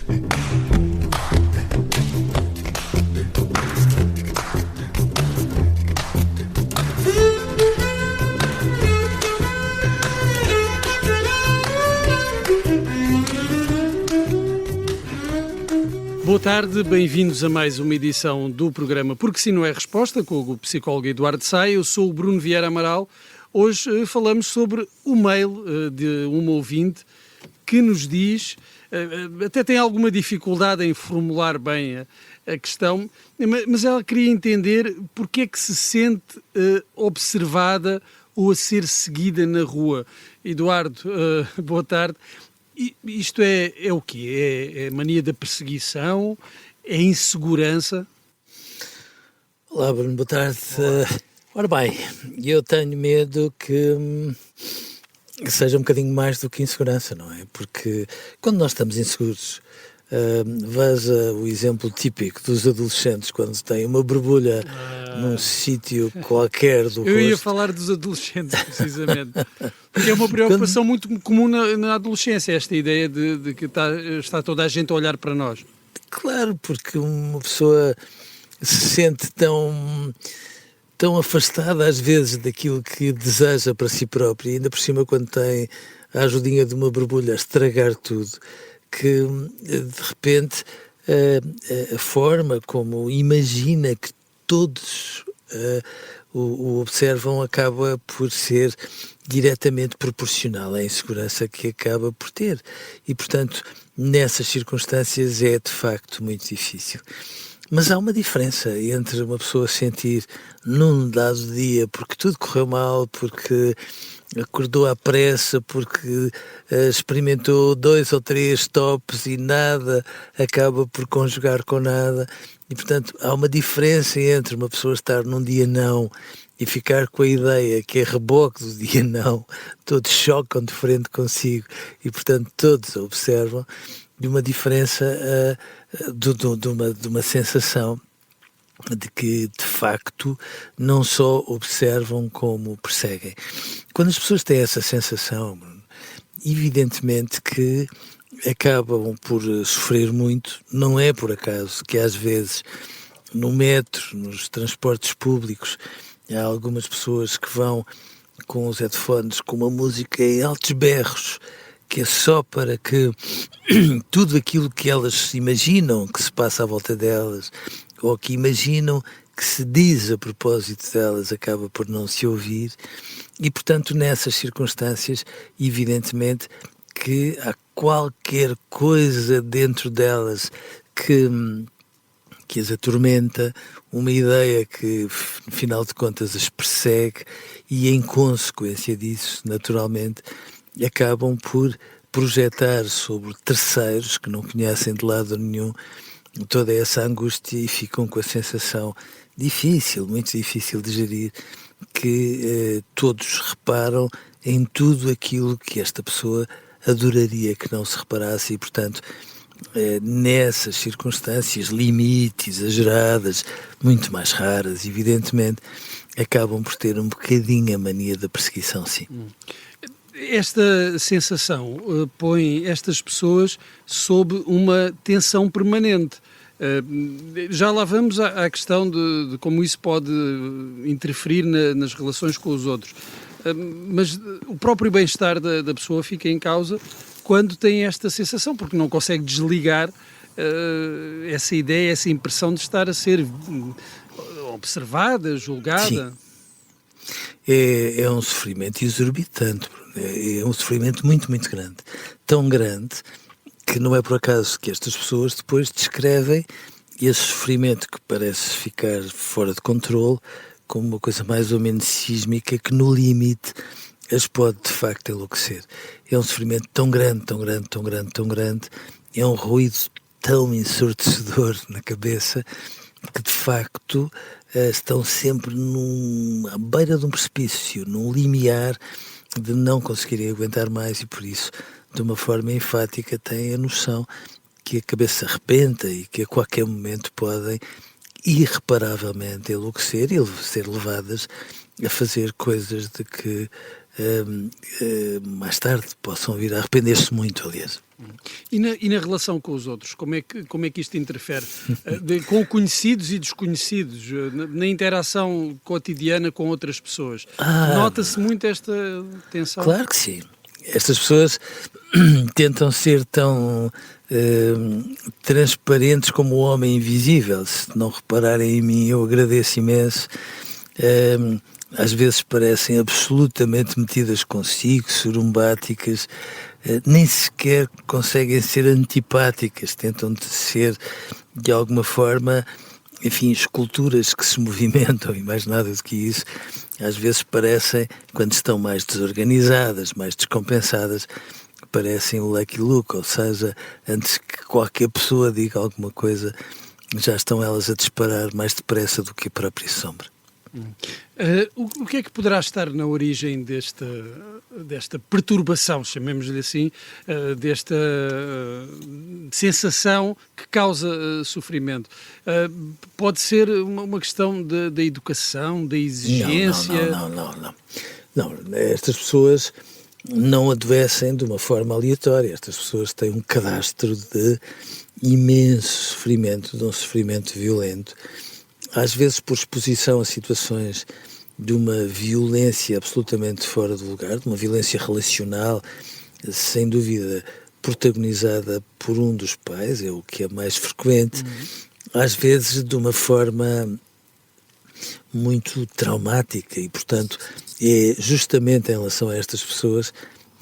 Boa tarde, bem-vindos a mais uma edição do programa Porque Sim Não É Resposta, com o psicólogo Eduardo Sá. Eu sou o Bruno Vieira Amaral. Hoje falamos sobre o mail de uma ouvinte que nos diz, até tem alguma dificuldade em formular bem a questão, mas ela queria entender porque é que se sente observada ou a ser seguida na rua. Eduardo, boa tarde. Isto é o quê? É mania da perseguição? É insegurança? Olá, Bruno, boa tarde. Ora bem, eu tenho medo que seja um bocadinho mais do que insegurança, não é? Porque quando nós estamos inseguros, veja o exemplo típico dos adolescentes quando têm uma borbulha num sítio qualquer do rosto. Eu ia falar dos adolescentes, precisamente. Porque é uma preocupação muito comum na adolescência, esta ideia de que está toda a gente a olhar para nós. Claro, porque uma pessoa se sente tão afastada às vezes daquilo que deseja para si própria, e ainda por cima quando tem a ajudinha de uma borbulha a estragar tudo, que de repente a forma como imagina que todos o observam acaba por ser diretamente proporcional à insegurança que acaba por ter. E, portanto, nessas circunstâncias é de facto muito difícil. Mas há uma diferença entre uma pessoa sentir num dado dia porque tudo correu mal, porque acordou à pressa, porque experimentou 2 ou 3 tops e nada acaba por conjugar com nada. E, portanto, há uma diferença entre uma pessoa estar num dia não e ficar com a ideia que é reboque do dia não, todos chocam de frente consigo e, portanto, todos a observam, de uma diferença, de uma sensação de que, de facto, não só observam como perseguem. Quando as pessoas têm essa sensação, evidentemente que acabam por sofrer muito. Não é por acaso que às vezes no metro, nos transportes públicos, há algumas pessoas que vão com os headphones com uma música em altos berros, que é só para que tudo aquilo que elas imaginam que se passa à volta delas, ou que imaginam que se diz a propósito delas, acaba por não se ouvir. E, portanto, nessas circunstâncias, evidentemente que há qualquer coisa dentro delas que as atormenta, uma ideia que, no final de contas, as persegue e, em consequência disso, naturalmente, acabam por projetar sobre terceiros que não conhecem de lado nenhum toda essa angústia e ficam com a sensação difícil, muito difícil de gerir, que todos reparam em tudo aquilo que esta pessoa adoraria que não se reparasse e, portanto, nessas circunstâncias, limites, exageradas, muito mais raras, evidentemente, acabam por ter um bocadinho a mania da perseguição, sim. Esta sensação põe estas pessoas sob uma tensão permanente. Já lá vamos à questão de como isso pode interferir nas relações com os outros. Mas o próprio bem-estar da pessoa fica em causa quando tem esta sensação, porque não consegue desligar essa ideia, essa impressão de estar a ser observada, julgada. Sim. É um sofrimento exorbitante, é um sofrimento muito, muito grande. Tão grande que não é por acaso que estas pessoas depois descrevem esse sofrimento que parece ficar fora de controle como uma coisa mais ou menos sísmica que no limite as pode de facto enlouquecer. É um sofrimento tão grande, tão grande, tão grande, tão grande, é um ruído tão ensurdecedor na cabeça que de facto estão sempre à beira de um precipício, num limiar de não conseguirem aguentar mais e por isso, de uma forma enfática, têm a noção que a cabeça arrebenta e que a qualquer momento podem irreparavelmente enlouquecer e ser levadas a fazer coisas de que mais tarde possam vir a arrepender-se muito, aliás. E na relação com os outros, como é que isto interfere? Com conhecidos e desconhecidos, na interação cotidiana com outras pessoas. Nota-se muito esta tensão? Claro que sim. Estas pessoas tentam ser tão transparentes como o homem invisível. Se não repararem em mim, eu agradeço imenso. Às vezes parecem absolutamente metidas consigo, surumbáticas, nem sequer conseguem ser antipáticas, tentam ser, de alguma forma, enfim, esculturas que se movimentam e mais nada do que isso. Às vezes parecem, quando estão mais desorganizadas, mais descompensadas, parecem o Lucky Luke, ou seja, antes que qualquer pessoa diga alguma coisa, já estão elas a disparar mais depressa do que a própria sombra. O que é que poderá estar na origem desta perturbação, chamemos-lhe assim, desta sensação que causa sofrimento? Pode ser uma questão da educação, da exigência? Não, estas pessoas não adoecem de uma forma aleatória. Estas pessoas têm um cadastro de imenso sofrimento, de um sofrimento violento, às vezes por exposição a situações de uma violência absolutamente fora do lugar, de uma violência relacional, sem dúvida protagonizada por um dos pais, é o que é mais frequente, às vezes de uma forma muito traumática e, portanto, é justamente em relação a estas pessoas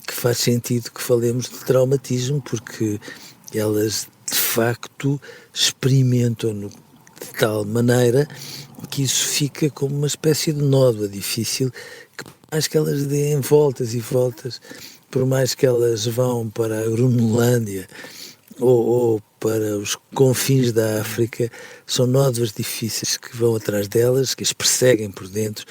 que faz sentido que falemos de traumatismo, porque elas, de facto, experimentam-no de tal maneira que isso fica como uma espécie de nódoa difícil, que por mais que elas deem voltas e voltas, por mais que elas vão para a Grunlândia ou para os confins da África, são nódoas difíceis que vão atrás delas, que as perseguem por dentro,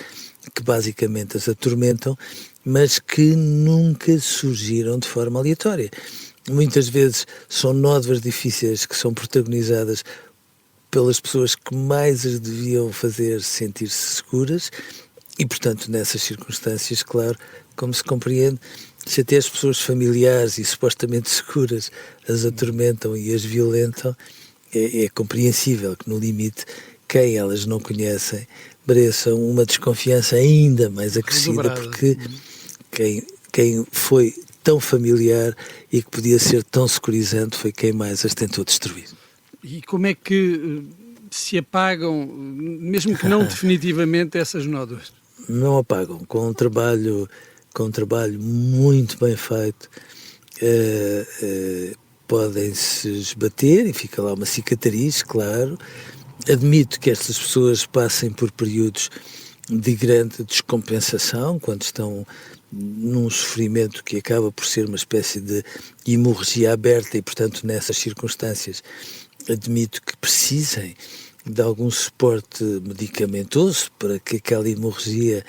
que basicamente as atormentam, mas que nunca surgiram de forma aleatória. Muitas vezes são nódoas difíceis que são protagonizadas pelas pessoas que mais as deviam fazer sentir-se seguras e, portanto, nessas circunstâncias, claro, como se compreende, se até as pessoas familiares e supostamente seguras as atormentam e as violentam, é compreensível que, no limite, quem elas não conhecem mereça uma desconfiança ainda mais acrescida, porque quem foi tão familiar e que podia ser tão securizante foi quem mais as tentou destruir. E como é que se apagam, mesmo que não definitivamente, essas nódoas? Não apagam, com um trabalho muito bem feito, podem-se esbater e fica lá uma cicatriz, claro. Admito que estas pessoas passem por períodos de grande descompensação, quando estão num sofrimento que acaba por ser uma espécie de hemorragia aberta e, portanto, nessas circunstâncias, admito que precisem de algum suporte medicamentoso para que aquela hemorragia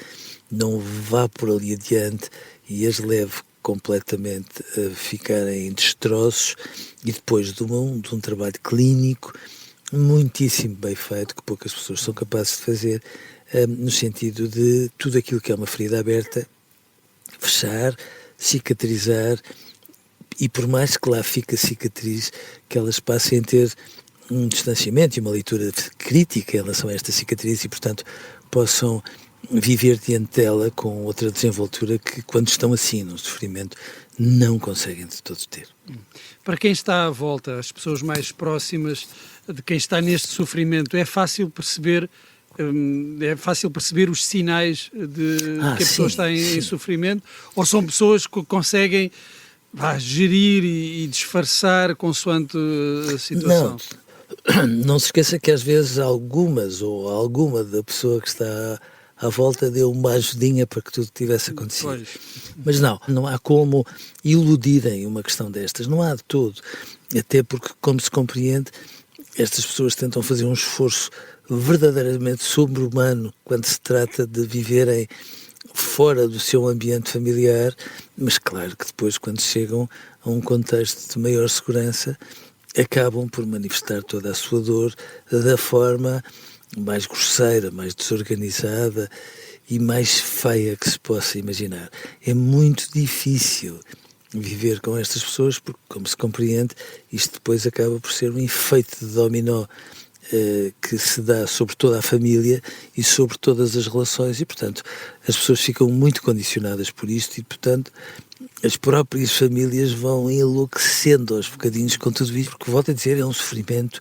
não vá por ali adiante e as leve completamente a ficarem em destroços, e depois de um trabalho clínico muitíssimo bem feito, que poucas pessoas são capazes de fazer, no sentido de tudo aquilo que é uma ferida aberta, fechar, cicatrizar, e por mais que lá fique a cicatriz, que elas passem a ter um distanciamento e uma leitura crítica em relação a esta cicatriz e, portanto, possam viver diante dela com outra desenvoltura que, quando estão assim num sofrimento, não conseguem de todo ter. Para quem está à volta, as pessoas mais próximas de quem está neste sofrimento, é fácil perceber os sinais de que a pessoa está em sofrimento, ou são pessoas que conseguem gerir e disfarçar consoante a situação? Não se esqueça que às vezes alguma da pessoa que está à volta deu uma ajudinha para que tudo tivesse acontecido. Pois. Mas não há como iludirem uma questão destas, não há de todo. Até porque, como se compreende, estas pessoas tentam fazer um esforço verdadeiramente sobre-humano quando se trata de viverem fora do seu ambiente familiar, mas claro que depois, quando chegam a um contexto de maior segurança, acabam por manifestar toda a sua dor da forma mais grosseira, mais desorganizada e mais feia que se possa imaginar. É muito difícil viver com estas pessoas, porque, como se compreende, isto depois acaba por ser um efeito de dominó que se dá sobre toda a família e sobre todas as relações, e, portanto, as pessoas ficam muito condicionadas por isto e, portanto, as próprias famílias vão enlouquecendo aos bocadinhos com tudo isto, porque, volto a dizer, é um sofrimento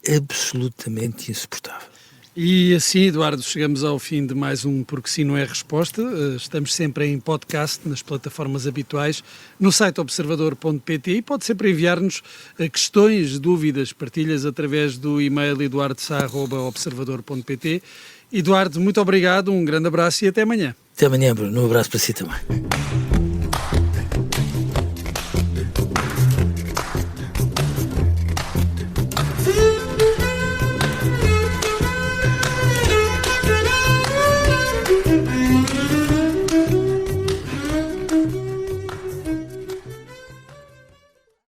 absolutamente insuportável. E assim, Eduardo, chegamos ao fim de mais um Porque Sim Não É Resposta. Estamos sempre em podcast, nas plataformas habituais, no site observador.pt, e pode sempre enviar-nos questões, dúvidas, partilhas através do e-mail eduardosá@observador.pt. Eduardo, muito obrigado, um grande abraço e até amanhã. Até amanhã, Bruno. Um abraço para si também.